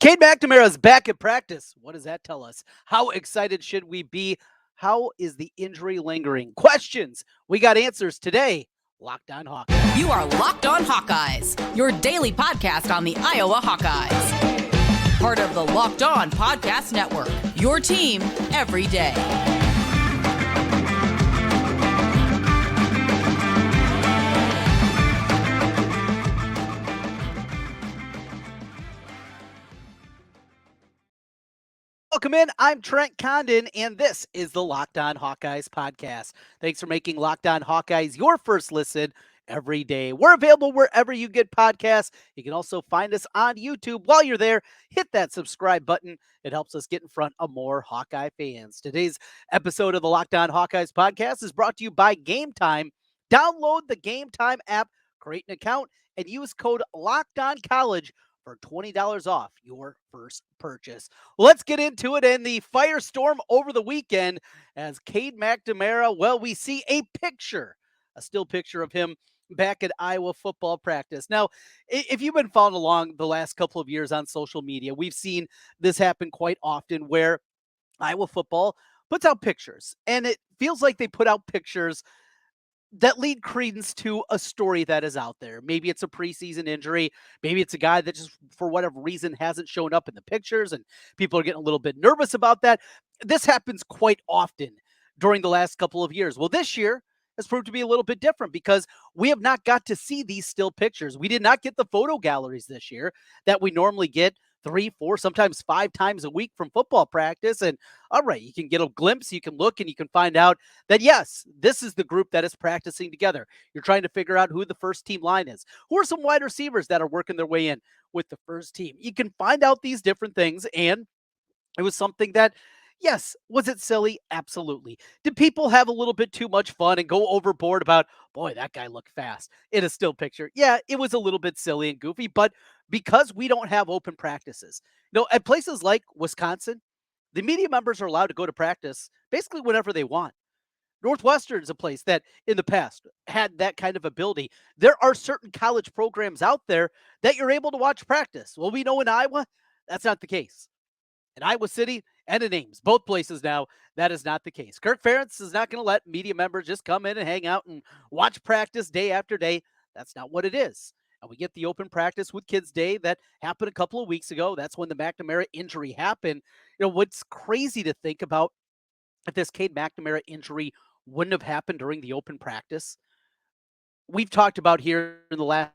Cade McNamara is back at practice. What does that tell us? How excited should we be? How is the injury lingering? Questions. We got answers today. Locked on Hawkeye. You are Locked on Hawkeyes, your daily podcast on the Iowa Hawkeyes. Part of the Locked on Podcast Network, your team every day. Welcome in. I'm Trent Condon, and this is the Locked on Hawkeyes podcast. Thanks for making Locked on Hawkeyes your first listen every day. We're available wherever you get podcasts. You can also find us on YouTube. While you're there, hit that subscribe button. It helps us get in front of more Hawkeye fans. Today's episode of the Locked on Hawkeyes podcast is brought to you by Gametime. Download the Gametime app, create an account, and use code LOCKEDONCollege for $20 off your first purchase. Let's get into it. And the firestorm over the weekend as Cade McNamara, well, we see a still picture of him back at Iowa football practice. Now, if you've been following along the last couple of years on social media, we've seen this happen quite often where Iowa football puts out pictures, and it feels like they put out pictures that lead credence to a story that is out there. Maybe it's a preseason injury. Maybe it's a guy that just, for whatever reason, hasn't shown up in the pictures, and people are getting a little bit nervous about that. This happens quite often during the last couple of years. Well, this year has proved to be a little bit different because we have not got to see these still pictures. We did not get the photo galleries this year that we normally get 3, 4, sometimes 5 times a week from football practice. And all right, you can get a glimpse, you can look, and you can find out that, yes, this is the group that is practicing together. You're trying to figure out who the first team line is. Who are some wide receivers that are working their way in with the first team? You can find out these different things, and it was something that, yes, was it silly? Absolutely. Did people have a little bit too much fun and go overboard about, boy, that guy looked fast in a still picture? Yeah, it was a little bit silly and goofy, but because we don't have open practices, at places like Wisconsin, the media members are allowed to go to practice basically whenever they want. Northwestern is a place that in the past had that kind of ability. There are certain college programs out there that you're able to watch practice. Well, we know in Iowa, that's not the case. In Iowa City and in Ames, both places now, that is not the case. Kirk Ferentz is not going to let media members just come in and hang out and watch practice day after day. That's not what it is. And we get the open practice with Kids Day that happened a couple of weeks ago. That's when the McNamara injury happened. What's crazy to think about, if this Cade McNamara injury wouldn't have happened during the open practice, we've talked about here in the last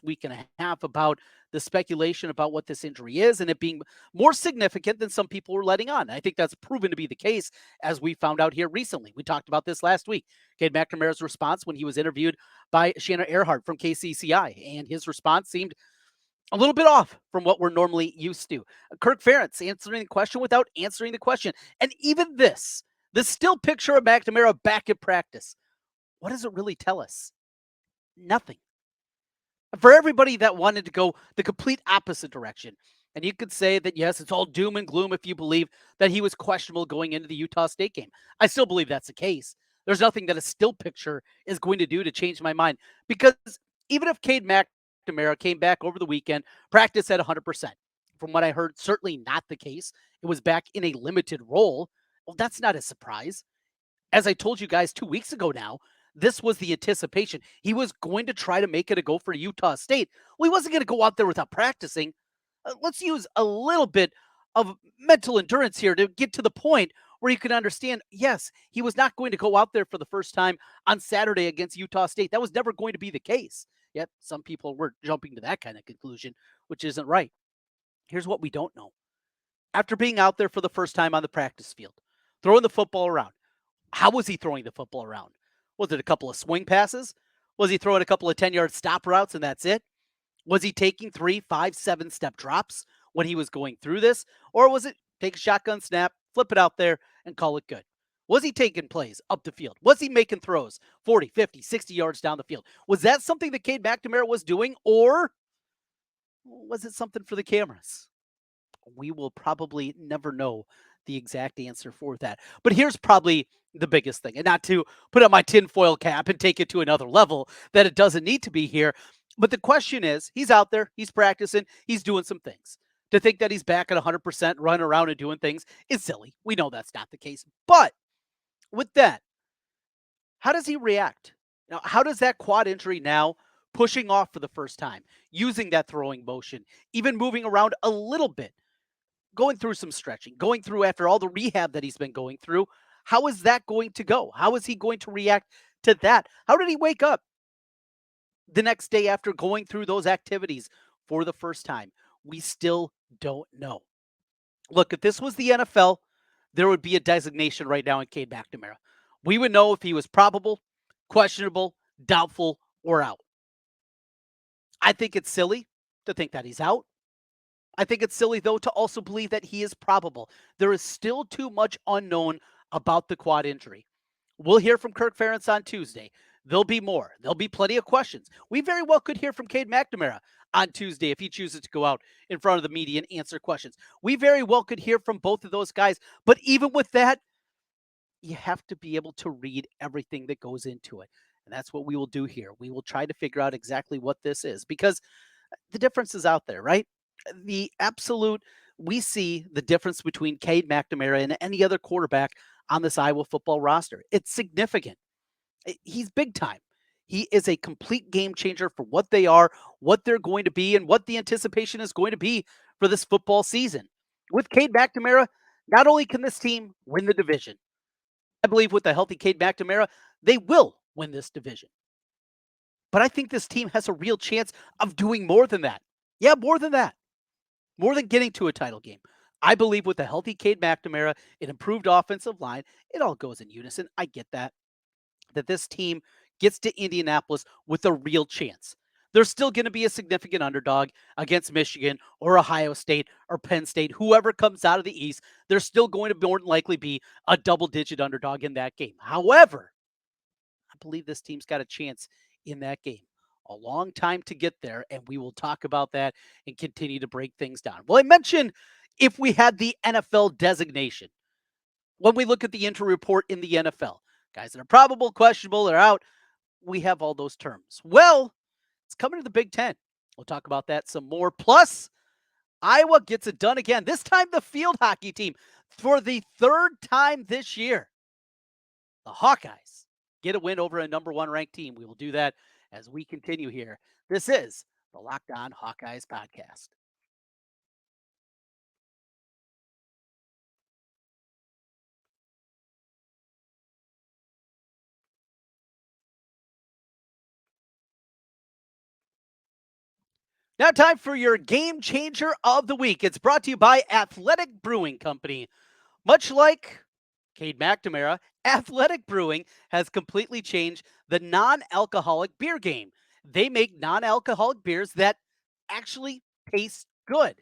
week and a half about the speculation about what this injury is and it being more significant than some people were letting on. I think that's proven to be the case, as we found out here recently. We talked about this last week. Cade McNamara's response when he was interviewed by Shannon Earhart from KCCI, and his response seemed a little bit off from what we're normally used to. Kirk Ferentz answering the question without answering the question. And even the still picture of McNamara back at practice, what does it really tell us? Nothing. For everybody that wanted to go the complete opposite direction, and you could say that, yes, it's all doom and gloom if you believe that he was questionable going into the Utah State game. I still believe that's the case. There's nothing that a still picture is going to do to change my mind, because even if Cade McNamara came back over the weekend, practice at 100%, from what I heard, certainly not the case. It was back in a limited role. Well, that's not a surprise. As I told you guys 2 weeks ago now, this was the anticipation. He was going to try to make it a go for Utah State. Well, he wasn't going to go out there without practicing. Let's use a little bit of mental endurance here to get to the point where you can understand, yes, he was not going to go out there for the first time on Saturday against Utah State. That was never going to be the case. Yet some people were jumping to that kind of conclusion, which isn't right. Here's what we don't know. After being out there for the first time on the practice field, throwing the football around, how was he throwing the football around? Was it a couple of swing passes? Was he throwing a couple of 10-yard stop routes and that's it? Was he taking 3, 5, 7-step drops when he was going through this? Or was it take a shotgun snap, flip it out there, and call it good? Was he taking plays up the field? Was he making throws 40, 50, 60 yards down the field? Was that something that Cade McNamara was doing, or was it something for the cameras? We will probably never know the exact answer for that. But here's probably the biggest thing, and not to put on my tinfoil cap and take it to another level that it doesn't need to be here. But the question is, he's out there, he's practicing, he's doing some things. To think that he's back at 100% running around and doing things is silly. We know that's not the case. But with that, how does he react? Now, how does that quad injury now pushing off for the first time, using that throwing motion, even moving around a little bit, going through some stretching, going through after all the rehab that he's been going through, how is that going to go? How is he going to react to that? How did he wake up the next day after going through those activities for the first time? We still don't know. Look, if this was the NFL, there would be a designation right now in Cade McNamara. We would know if he was probable, questionable, doubtful, or out. I think it's silly to think that he's out. I think it's silly, though, to also believe that he is probable. There is still too much unknown about the quad injury. We'll hear from Kirk Ferentz on Tuesday. There'll be more. There'll be plenty of questions. We very well could hear from Cade McNamara on Tuesday if he chooses to go out in front of the media and answer questions. We very well could hear from both of those guys. But even with that, you have to be able to read everything that goes into it. And that's what we will do here. We will try to figure out exactly what this is because the difference is out there, right? The absolute, we see the difference between Cade McNamara and any other quarterback on this Iowa football roster. It's significant. He's big time. He is a complete game changer for what they are, what they're going to be, and what the anticipation is going to be for this football season. With Cade McNamara, not only can this team win the division, I believe with the healthy Cade McNamara, they will win this division. But I think this team has a real chance of doing more than that. Yeah, more than that. More than getting to a title game. I believe with a healthy Cade McNamara, an improved offensive line, it all goes in unison. I get that. That this team gets to Indianapolis with a real chance. There's still going to be a significant underdog against Michigan or Ohio State or Penn State, whoever comes out of the East. There's still going to more than likely be a double-digit underdog in that game. However, I believe this team's got a chance in that game. A long time to get there, and we will talk about that and continue to break things down. Well, I mentioned if we had the NFL designation, when we look at the injury report in the NFL, guys that are probable, questionable, or out, we have all those terms. Well, it's coming to the Big Ten. We'll talk about that some more. Plus, Iowa gets it done again. This time, the field hockey team for the third time this year. The Hawkeyes get a win over a number one ranked team. We will do that as we continue here. This is the Locked On Hawkeyes podcast. Now, time for your game changer of the week. It's brought to you by Athletic Brewing Company. Much like Cade McNamara, Athletic Brewing has completely changed the non-alcoholic beer game. They make non-alcoholic beers that actually taste good.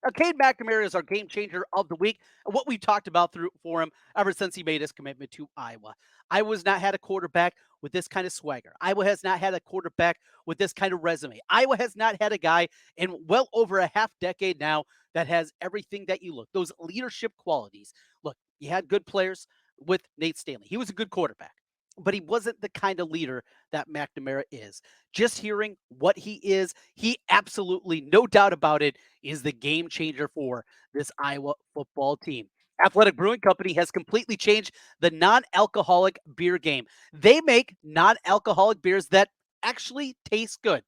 Now, Cade McNamara is our game changer of the week. What we've talked about through for him ever since he made his commitment to Iowa. Iowa's not had a quarterback with this kind of swagger. Iowa has not had a quarterback with this kind of resume. Iowa has not had a guy in well over a half decade now that has everything that you look, those leadership qualities. Look, you had good players with Nate Stanley. He was a good quarterback, but he wasn't the kind of leader that McNamara is. Just hearing what he is, he absolutely, no doubt about it, is the game changer for this Iowa football team. Athletic Brewing Company has completely changed the non-alcoholic beer game. They make non-alcoholic beers that actually taste good.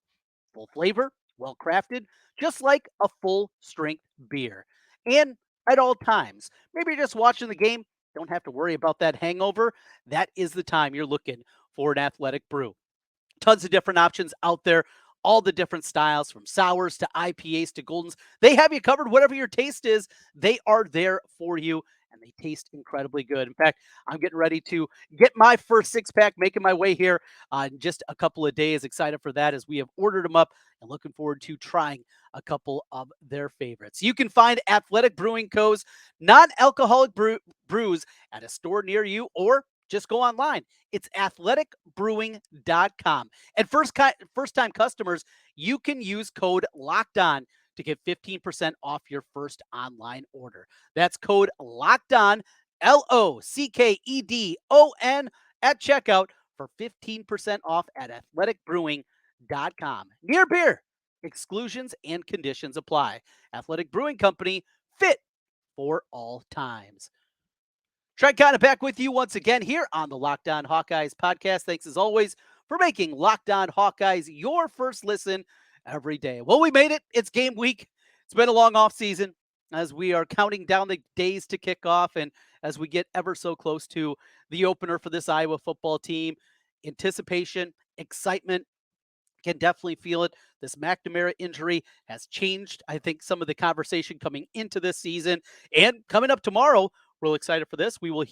Full flavor, well crafted, just like a full strength beer. And at all times, maybe you're just watching the game, don't have to worry about that hangover. That is the time you're looking for an athletic brew. Tons of different options out there, all the different styles from sours to IPAs to Goldens. They have you covered. Whatever your taste is, they are there for you, and they taste incredibly good. In fact, I'm getting ready to get my first six pack, making my way here in just a couple of days. Excited for that as we have ordered them up and looking forward to trying a couple of their favorites. You can find Athletic Brewing Co.'s non-alcoholic brews at a store near you or just go online. It's athleticbrewing.com. And first-time customers, you can use code LOCKEDON to get 15% off your first online order. That's code LOCKEDON, LOCKEDON at checkout for 15% off at athleticbrewing.com. Near beer, Exclusions and conditions apply. Athletic Brewing Company, fit for all times. Trent Condon back with you once again here on the Locked On Hawkeyes podcast. Thanks as always for making Locked On Hawkeyes your first listen every day. Well, we made it. It's game week. It's been a long off season as we are counting down the days to kick off and as we get ever so close to the opener for this Iowa football team. Anticipation, excitement, can definitely feel it. This McNamara injury has changed, I think, some of the conversation coming into this season. And coming up tomorrow, real excited for this. We will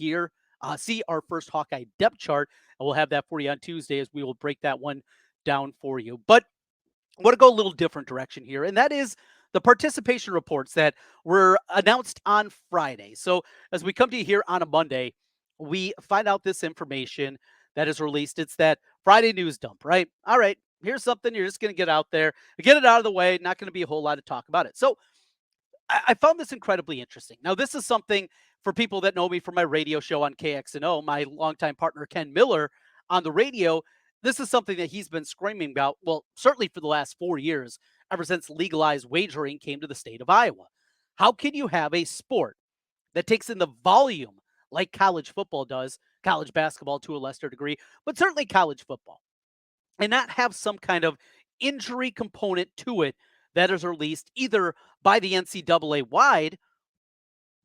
see our first Hawkeye depth chart, and we'll have that for you on Tuesday as we will break that one down for you. But I want to go a little different direction here, and that is the participation reports that were announced on Friday. So as we come to you here on a Monday, we find out this information that is released. It's that Friday news dump, right? All right, here's something you're just going to get out there, get it out of the way. Not going to be a whole lot of talk about it. So I found this incredibly interesting. Now, this is something for people that know me from my radio show on KXNO, my longtime partner, Ken Miller, on the radio. This is something that he's been screaming about, well, certainly for the last 4 years, ever since legalized wagering came to the state of Iowa. How can you have a sport that takes in the volume like college football does, college basketball to a lesser degree, but certainly college football, and not have some kind of injury component to it that is released either by the NCAA wide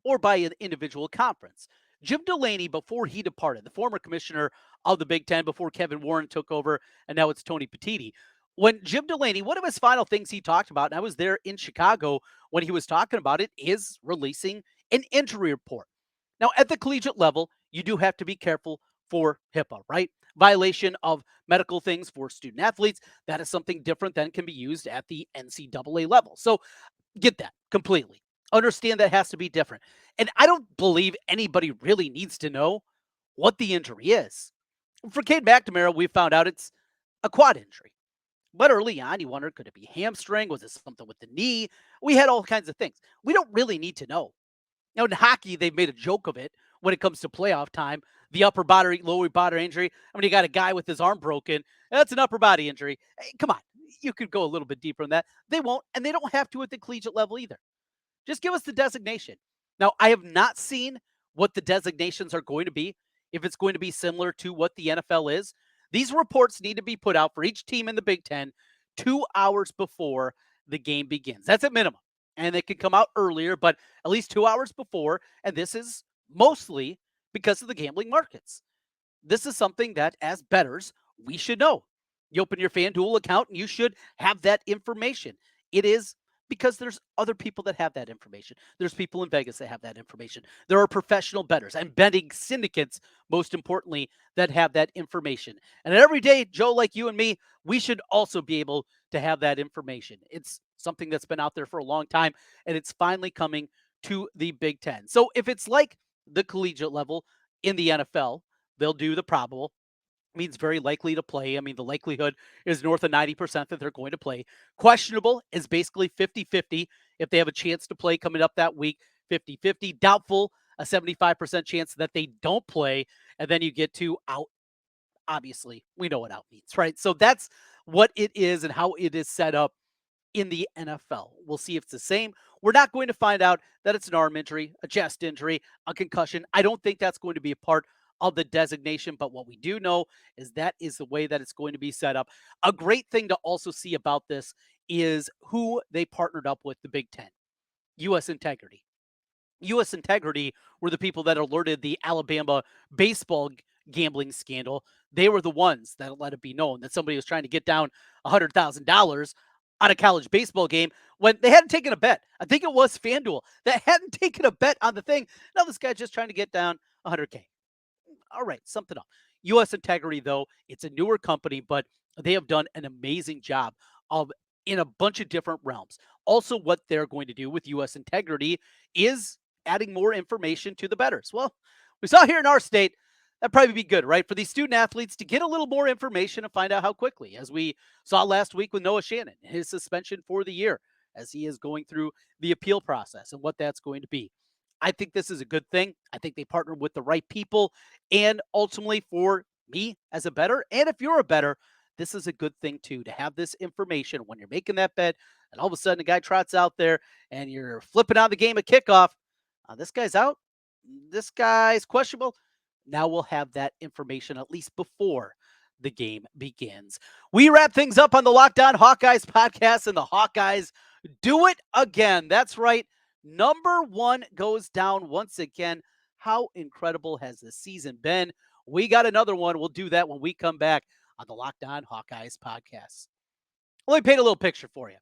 or by an individual conference? Jim Delaney, before he departed, the former commissioner of the Big Ten, before Kevin Warren took over, and now it's Tony Petitti. When Jim Delaney, one of his final things he talked about, and I was there in Chicago when he was talking about it, is releasing an injury report. Now, at the collegiate level, you do have to be careful for HIPAA, right? Violation of medical things for student athletes. That is something different than can be used at the NCAA level. So get that completely. Understand that has to be different. And I don't believe anybody really needs to know what the injury is. For Cade McNamara, we found out it's a quad injury. But early on, you wondered, could it be hamstring? Was it something with the knee? We had all kinds of things. We don't really need to know. Now, in hockey, they've made a joke of it when it comes to playoff time. The upper body, lower body injury. I mean, you got a guy with his arm broken. That's an upper body injury. Hey, come on. You could go a little bit deeper than that. They won't, and they don't have to at the collegiate level either. Just give us the designation. Now, I have not seen what the designations are going to be, if it's going to be similar to what the NFL is. These reports need to be put out for each team in the Big Ten 2 hours before the game begins. That's at minimum. And it could come out earlier, but at least 2 hours before. And this is mostly because of the gambling markets. This is something that, as bettors, we should know. You open your FanDuel account and you should have that information. It is because there's other people that have that information. There's people in Vegas that have that information. There are professional bettors and betting syndicates, most importantly, that have that information. And every day, Joe, like you and me, we should also be able to have that information. It's something that's been out there for a long time, and it's finally coming to the Big Ten. So if it's like the collegiate level in the NFL, they'll do the probable. Means very likely to play. I mean, the likelihood is north of 90% that they're going to play. Questionable is basically 50-50 if they have a chance to play coming up that week. 50-50. Doubtful, a 75% chance that they don't play. And then you get to out. Obviously, we know what out means, right? So that's what it is and how it is set up in the NFL. We'll see if it's the same. We're not going to find out that it's an arm injury, a chest injury, a concussion. I don't think that's going to be a part of the designation, but what we do know is that is the way that it's going to be set up. A great thing to also see about this is who they partnered up with, the Big Ten, U.S. Integrity. U.S. Integrity were the people that alerted the Alabama baseball gambling scandal. They were the ones that let it be known that somebody was trying to get down $100,000 on a college baseball game when they hadn't taken a bet. I think it was FanDuel that hadn't taken a bet on the thing. Now this guy's just trying to get down 100K. All right, something up. U.S. Integrity, though, it's a newer company, but they have done an amazing job of in a bunch of different realms. Also, what they're going to do with U.S. Integrity is adding more information to the bettors. Well, we saw here in our state, that'd probably be good, right? For these student athletes to get a little more information and find out how quickly, as we saw last week with Noah Shannon, his suspension for the year, as he is going through the appeal process and what that's going to be. I think this is a good thing. I think they partnered with the right people. And ultimately, for me as a bettor, and if you're a bettor, this is a good thing too, to have this information when you're making that bet, and all of a sudden a guy trots out there and you're flipping on the game at kickoff. This guy's out. This guy's questionable. Now we'll have that information at least before the game begins. We wrap things up on the Locked On Hawkeyes podcast, and the Hawkeyes do it again. That's right. Number one goes down once again. How incredible has this season been? We got another one. We'll do that when we come back on the Locked On Hawkeyes podcast. Let me paint a little picture for you.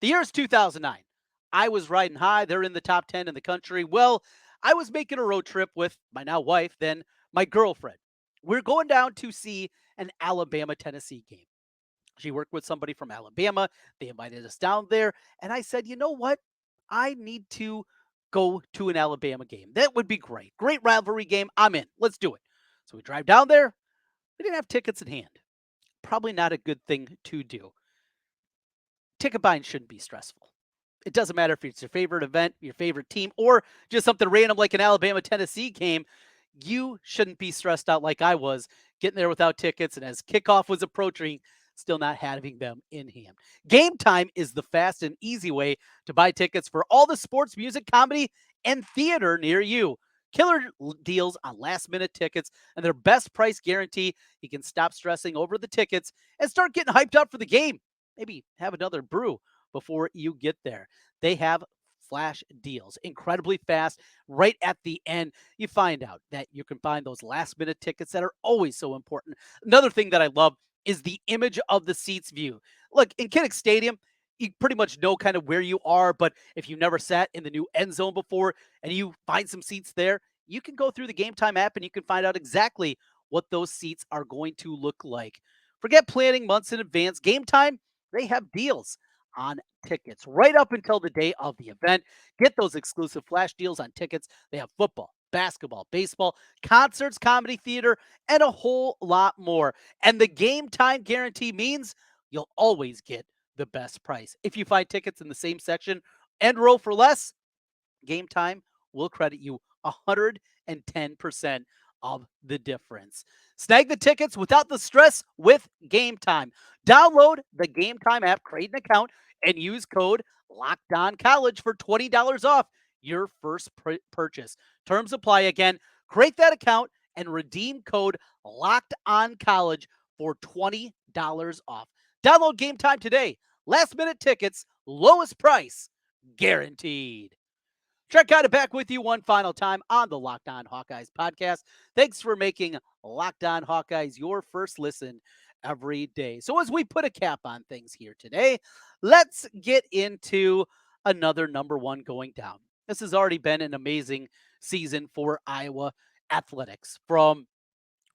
The year is 2009. I was riding high. They're in the top 10 in the country. Well, I was making a road trip with my now wife, then my girlfriend. We're going down to see an Alabama-Tennessee game. She worked with somebody from Alabama. They invited us down there. And I said, you know what? I need to go to an Alabama game. That would be great. Great rivalry game. I'm in. Let's do it. So we drive down there. We didn't have tickets in hand. Probably not a good thing to do. Ticket buying shouldn't be stressful. It doesn't matter if it's your favorite event, your favorite team, or just something random like an Alabama-Tennessee game. You shouldn't be stressed out like I was, getting there without tickets, and as kickoff was approaching, still not having them in hand. Gametime is the fast and easy way to buy tickets for all the sports, music, comedy, and theater near you. Killer deals on last-minute tickets and their best price guarantee. You can stop stressing over the tickets and start getting hyped up for the game. Maybe have another brew before you get there. They have flash deals, incredibly fast. Right at the end, you find out that you can find those last minute tickets that are always so important. Another thing that I love is the image of the seats view. Look, in Kinnick Stadium, you pretty much know kind of where you are, but if you've never sat in the new end zone before and you find some seats there, you can go through the Gametime app and you can find out exactly what those seats are going to look like. Forget planning months in advance. Gametime, they have deals on tickets right up until the day of the event. Get those exclusive flash deals on tickets. They have football, basketball, baseball, concerts, comedy, theater, and a whole lot more. And the Gametime guarantee means you'll always get the best price. If you find tickets in the same section and row for less, Gametime will credit you 110% of the difference. Snag the tickets without the stress with Gametime. Download the Gametime app, create an account, and use code LOCKEDONCollege for $20 off your first purchase. Terms apply again. Create that account and redeem code LOCKEDONCollege for $20 off. Download Gametime today. Last minute tickets, lowest price, guaranteed. Trent Condon back with you one final time on the Locked On Hawkeyes podcast. Thanks for making Locked On Hawkeyes your first listen every day. So as we put a cap on things here today, let's get into another number one going down. This has already been an amazing season for Iowa athletics, from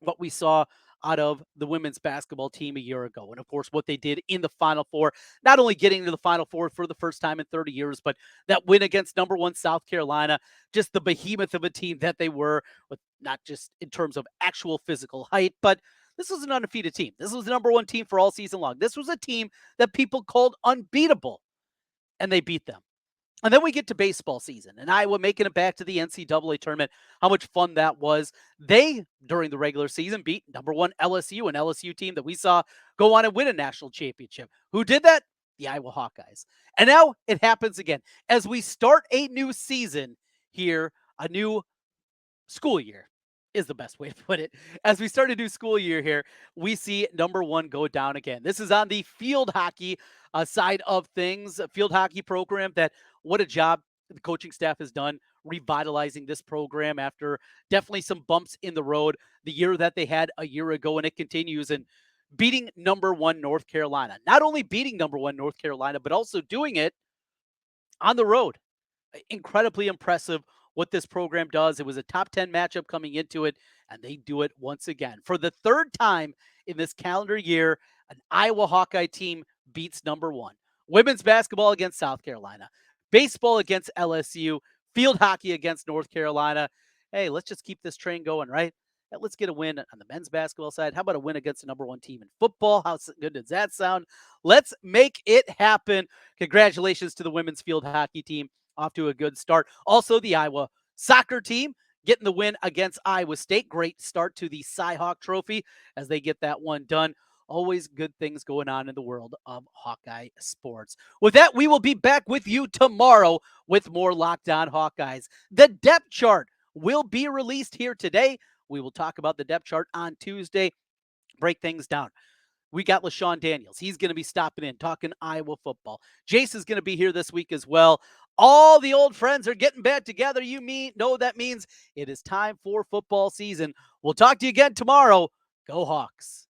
what we saw out of the women's basketball team a year ago. And of course, what they did in the Final Four, not only getting to the Final Four for the first time in 30 years, but that win against number one South Carolina, just the behemoth of a team that they were, with not just in terms of actual physical height, but this was an undefeated team. This was the number one team for all season long. This was a team that people called unbeatable, and they beat them. And then we get to baseball season, and Iowa making it back to the NCAA tournament. How much fun that was. They, during the regular season, beat number one LSU, an LSU team that we saw go on and win a national championship. Who did that? The Iowa Hawkeyes. And now it happens again. As we start a new season here, a new school year is the best way to put it. As we start a new school year here, we see number one go down again. This is on the field hockey side of things, a field hockey program that, what a job the coaching staff has done revitalizing this program after definitely some bumps in the road the year that they had a year ago, and it continues, and beating number one North Carolina. Not only beating number one North Carolina, but also doing it on the road. Incredibly impressive what this program does. It was a top 10 matchup coming into it, and they do it once again. For the third time in this calendar year, an Iowa Hawkeye team beats number one. Women's basketball against South Carolina, baseball against LSU, field hockey against North Carolina. Hey, let's just keep this train going, right? Let's get a win on the men's basketball side. How about a win against the number one team in football? How good does that sound? Let's make it happen. Congratulations to the women's field hockey team. Off to a good start. Also, the Iowa soccer team getting the win against Iowa State. Great start to the Cy-Hawk Trophy as they get that one done. Always good things going on in the world of Hawkeye sports. With that, we will be back with you tomorrow with more Locked On Hawkeyes. The depth chart will be released here today. We will talk about the depth chart on Tuesday, break things down. We got LaShawn Daniels. He's going to be stopping in, talking Iowa football. Jace is going to be here this week as well. All the old friends are getting back together. That means it is time for football season. We'll talk to you again tomorrow. Go Hawks.